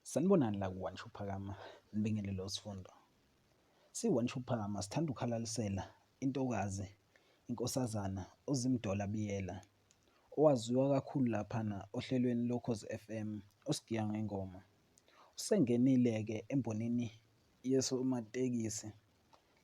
Sanibonani la ku-One Shoe Phakama, nibingelele sifundo. Si-One Shoe Phakama sithanda ukhalalisela intokazi, inkosazana uZimdollar Biyela, owaziwa kakhulu laphana ohlelweni loKhozi FM, osigiya ngengoma. Usengenile-ke embonini yesomatekisi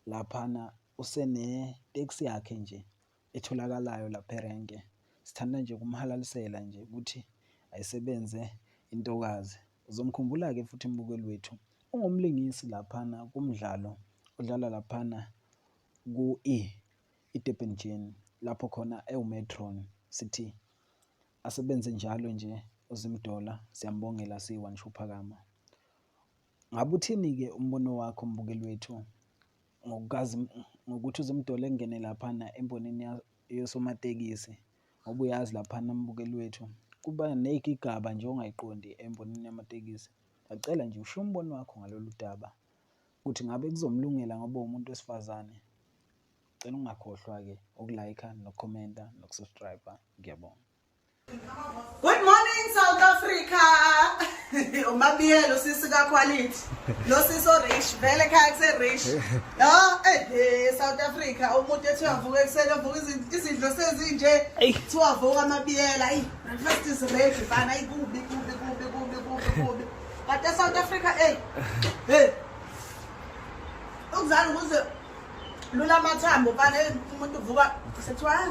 laphana useneteksi yakhe nje etholakalayo lapha erenke. Sithanda nje kumhalalisela nje ukuthi ayisebenze intokazi. Uzomkhumbula-ke futhi mbukeli wethu, ungumlingisi laphana kumdlalo odlala laphana iDurban Gin, lapho khona ewumetron. Sithi asebenze njalo nje uZimdollar, siyambongela si-One Shoe Phakama. Ngabe uthini-ke umbono wakho mbukeli wethu ngokuthi uZimdollar engene laphana embonini yesomatekisi? Ngoba uyazi laphana mbukeli wethu kuba negigaba nje ongayiqondi embonini yamatekisi. Ngicela nje usho umbono wakho ngalolu daba ukuthi ngabe kuzomlungela ngoba umuntu wesifazane. Ngicela ungakhohlwa-ke ukulayikha nokukhomenta nokusubscribe. Ngiyabonga. Good morning South Africa. Biyela usisi kaQuality. Lo siso rich, vele ekhaya kuse rich. South Africa umuntu ethi uyavuka ekseni uvuka izindlo sezinje. Kuthiwa vuka Biyela. Breakfast is ready bana kubi. But South Africa ukuzala ukuze lula amathambo bana umuntu uvuka sethiwa